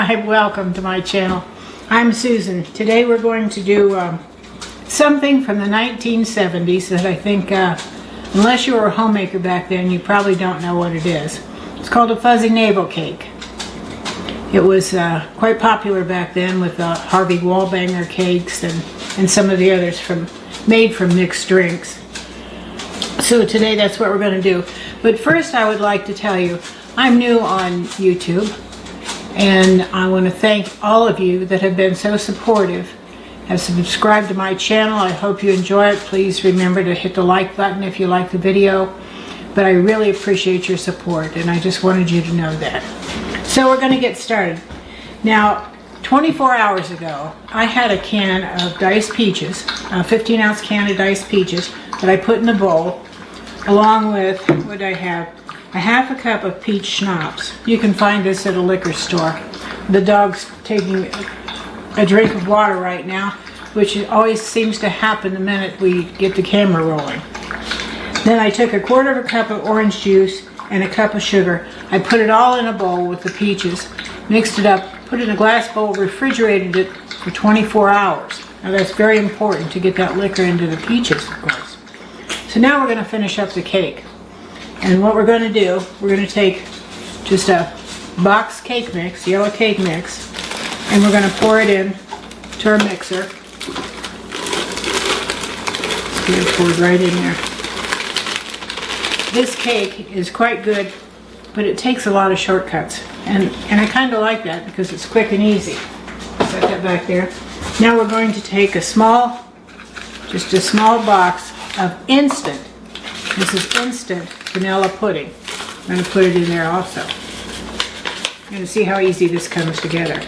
Hi, welcome to my channel. I'm Susan. Today we're going to do something from the 1970s that I think, unless you were a homemaker back then, you probably don't know what it is. It's called a fuzzy navel cake. It was quite popular back then with Harvey Wallbanger cakes and some of the others made from mixed drinks. So today that's what we're going to do. But first I would like to tell you, I'm new on YouTube. And I want to thank all of you that have been so supportive, have subscribed to my channel. I hope you enjoy it. Please remember to hit the like button if you like the video. But I really appreciate your support, and I just wanted you to know that. So we're going to get started. Now, 24 hours ago, I had a can of diced peaches, a 15-ounce can of diced peaches that I put in a bowl, along with, what did I have? A half a cup of peach schnapps. You can find this at a liquor store. The dog's taking a drink of water right now, which always seems to happen the minute we get the camera rolling. Then I took a quarter of a cup of orange juice and a cup of sugar. I put it all in a bowl with the peaches, mixed it up, put it in a glass bowl, refrigerated it for 24 hours. Now that's very important to get that liquor into the peaches, of course. So now we're going to finish up the cake. And what we're going to do, we're going to take just a box cake mix, yellow cake mix, and we're going to pour it in to our mixer. Let's get it poured right in there. This cake is quite good, but it takes a lot of shortcuts. And I kind of like that because it's quick and easy. Set that back there. Now we're going to take just a small box of instant. This is instant vanilla pudding. I'm going to put it in there also. You're going to see how easy this comes together.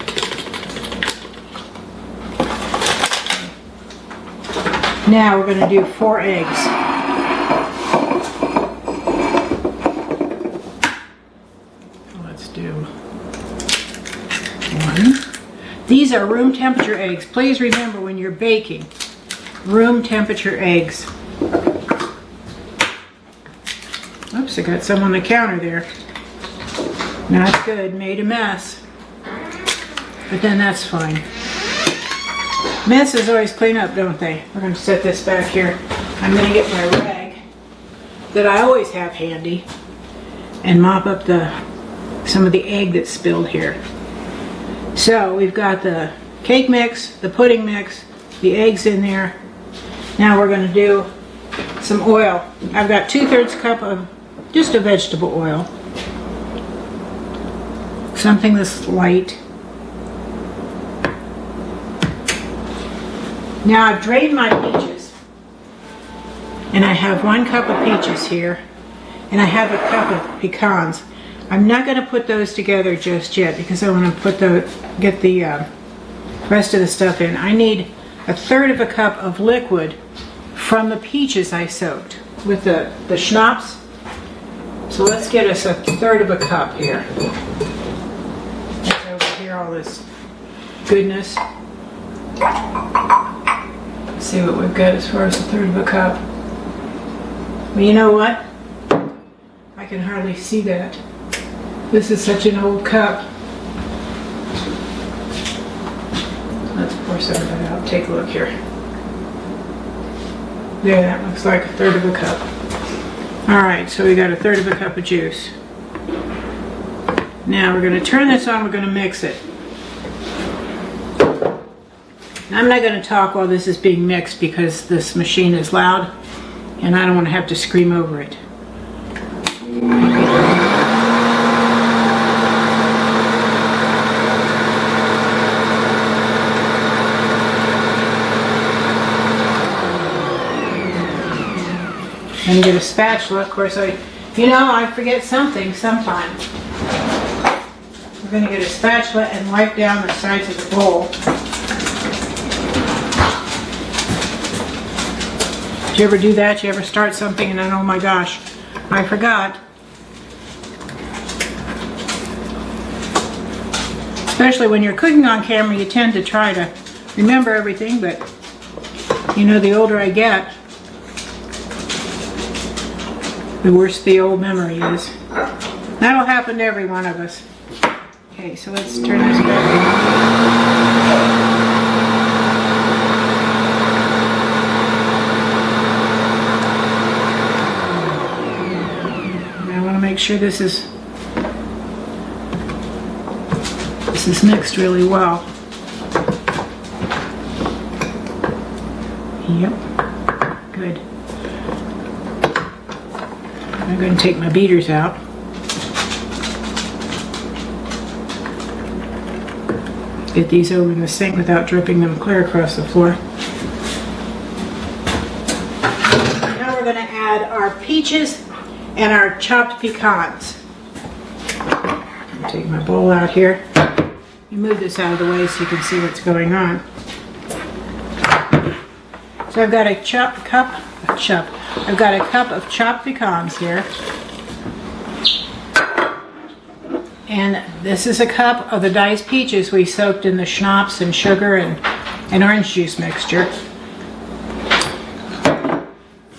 Now we're going to do 4 eggs. Let's do 1. These are room temperature eggs. Please remember when you're baking, room temperature eggs. Oops, I got some on the counter there. Not good, made a mess. But then that's fine. Messes always clean up, don't they? We're going to set this back here. I'm going to get my rag that I always have handy and mop up some of the egg that's spilled here. So we've got the cake mix, the pudding mix, the eggs in there. Now we're going to do some oil. I've got 2/3 cup of just a vegetable oil. Something that's light. Now I've drained my peaches. And I have 1 cup of peaches here. And I have a cup of pecans. I'm not going to put those together just yet because I want to get the rest of the stuff in. I need 1/3 cup of liquid from the peaches I soaked with the schnapps. So let's get us 1/3 cup here. Let's over here all this goodness. Let's see what we've got as far as 1/3 cup. Well, you know what? I can hardly see that. This is such an old cup. Let's pour some of that out. Take a look here. There, that looks like 1/3 cup. Alright, so we got 1/3 cup of juice. Now we're going to turn this on, we're going to mix it. I'm not going to talk while this is being mixed because this machine is loud and I don't want to have to scream over it. And get a spatula. Of course, I forget something sometimes. We're going to get a spatula and wipe down the sides of the bowl. Did you ever do that? You ever start something and then, oh my gosh, I forgot. Especially when you're cooking on camera, you tend to try to remember everything, but you know, the older I get, the worse the old memory is. That'll happen to every one of us. Okay, so let's turn this back. Make sure this is mixed really well. Yep, good. I'm going to take my beaters out. Get these over in the sink without dripping them clear across the floor. Now we're going to add our peaches and our chopped pecans. Take my bowl out here. You move this out of the way so you can see what's going on. So I've got a cup of chopped pecans here. And this is a cup of the diced peaches we soaked in the schnapps and sugar and orange juice mixture.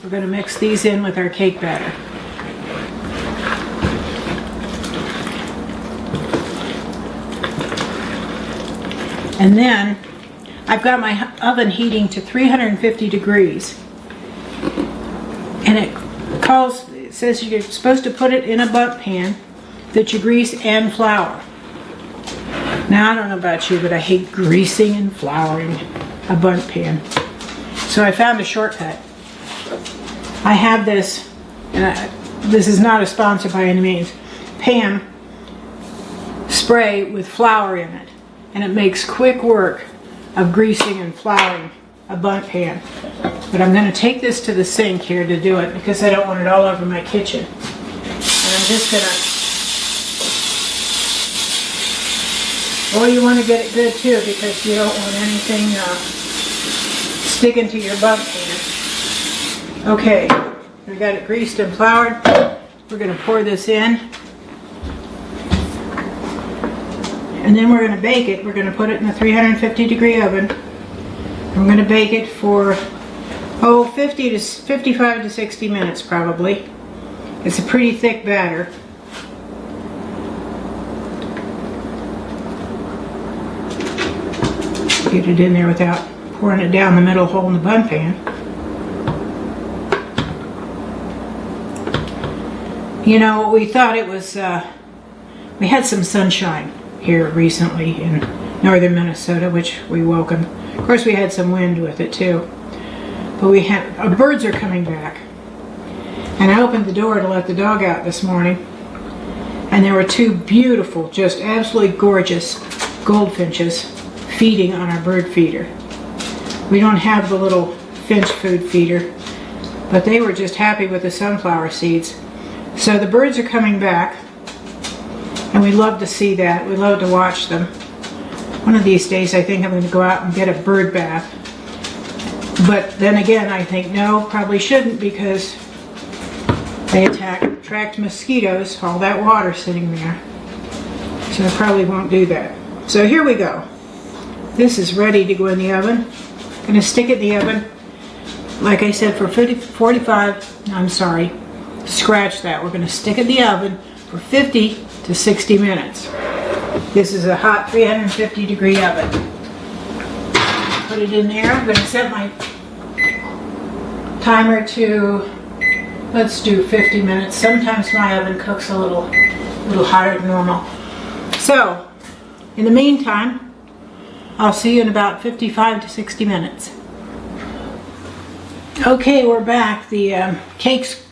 We're going to mix these in with our cake batter. And then I've got my oven heating to 350 degrees. And it says you're supposed to put it in a bundt pan that you grease and flour. Now I don't know about you, but I hate greasing and flouring a bundt pan. So I found a shortcut. I have this, and this is not a sponsor by any means, Pam spray with flour in it. And it makes quick work of greasing and flouring a bundt pan. But I'm going to take this to the sink here to do it because I don't want it all over my kitchen. And I'm just going to... Well, you want to get it good too because you don't want anything sticking to your bundt pan. Okay, we got it greased and floured. We're going to pour this in. And then we're going to bake it. We're going to put it in the 350 degree oven. We're going to bake it for 55 to 60 minutes probably. It's a pretty thick batter. Get it in there without pouring it down the middle hole in the bundt pan. You know, we thought it was, we had some sunshine here recently in northern Minnesota, which we welcome. Of course, we had some wind with it too. But we had, birds are coming back. And I opened the door to let the dog out this morning. And there were two beautiful, just absolutely gorgeous goldfinches feeding on our bird feeder. We don't have the little finch food feeder, but they were just happy with the sunflower seeds. So the birds are coming back. And we love to see that. We love to watch them. One of these days I think I'm going to go out and get a bird bath. But then again I think no, probably shouldn't because they attract mosquitoes, all that water sitting there. So I probably won't do that. So here we go. This is ready to go in the oven. I'm going to stick it in the oven, like I said, for 45, I'm sorry, scratch that. We're going to stick it in the oven for 50 to 60 minutes. This is a hot 350 degree oven. Put it in there. I'm going to set my timer to, let's do 50 minutes. Sometimes my oven cooks a little hotter than normal. So, in the meantime, I'll see you in about 55 to 60 minutes. Okay, we're back. The cake's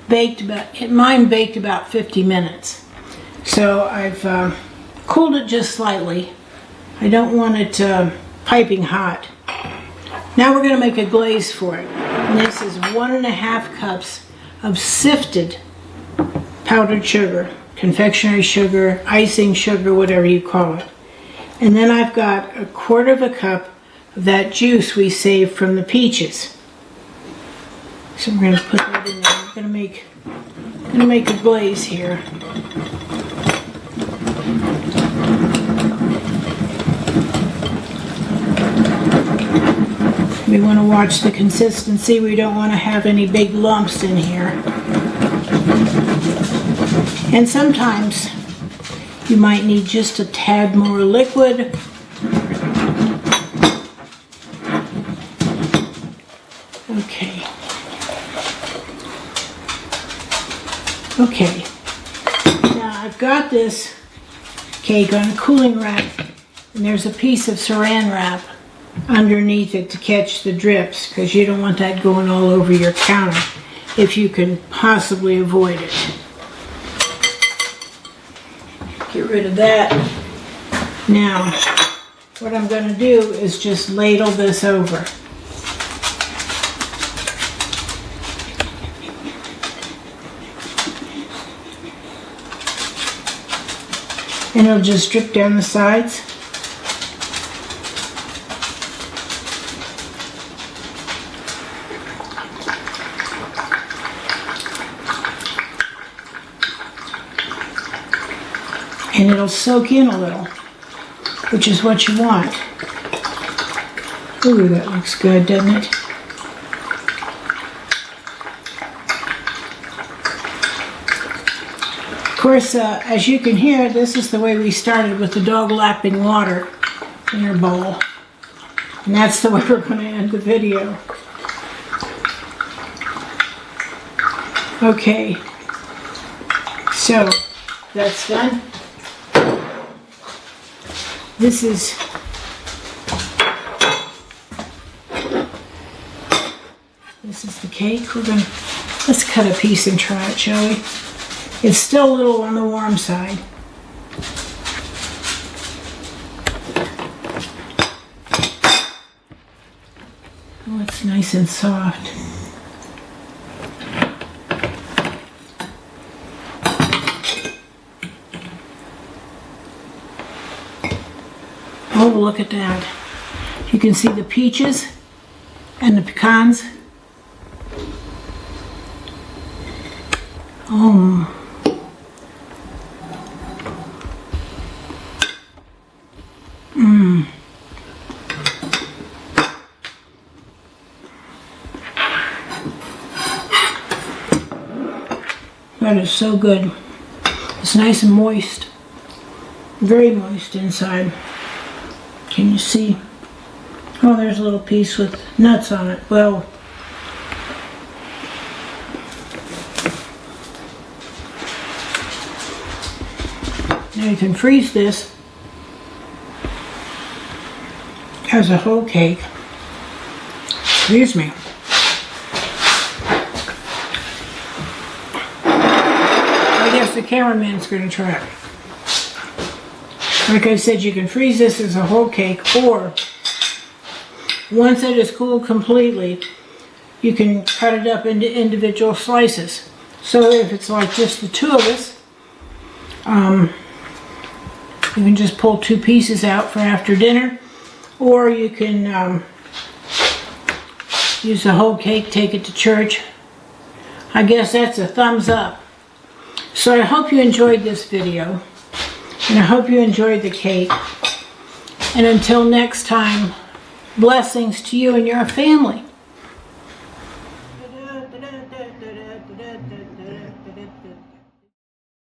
baked, mine baked about 50 minutes. So I've cooled it just slightly. I don't want it piping hot. Now we're going to make a glaze for it. And this is 1.5 cups of sifted powdered sugar, confectionery sugar, icing sugar, whatever you call it. And then I've got 1/4 cup of that juice we saved from the peaches. So we're going to put that in there. I'm going to make a glaze here. We want to watch the consistency. We don't want to have any big lumps in here. And sometimes You might need just a tad more liquid. Okay. Okay. Now I've got this cake on a cooling rack, and there's a piece of saran wrap underneath it to catch the drips, because you don't want that going all over your counter if you can possibly avoid it. Get rid of that. Now, what I'm going to do is just ladle this over. And it'll just drip down the sides. And it'll soak in a little, which is what you want. Ooh, that looks good, doesn't it? Of course, as you can hear, this is the way we started, with the dog lapping water in her bowl. And that's the way we're going to end the video. Okay, so that's done. This is the cake. Let's cut a piece and try it, shall we? It's still a little on the warm side. Oh, it's nice and soft. Oh, look at that. You can see the peaches and the pecans. Oh. Mmm. That is so good. It's nice and moist. Very moist inside. Can you see? Oh, there's a little piece with nuts on it. Well, now you can freeze this as a whole cake. Excuse me. I guess the cameraman's going to try it. Like I said, you can freeze this as a whole cake, or once it is cooled completely, you can cut it up into individual slices. So if it's like just the two of us, you can just pull two pieces out for after dinner, or you can use the whole cake, take it to church. I guess that's a thumbs up. So I hope you enjoyed this video. And I hope you enjoyed the cake. And until next time, blessings to you and your family.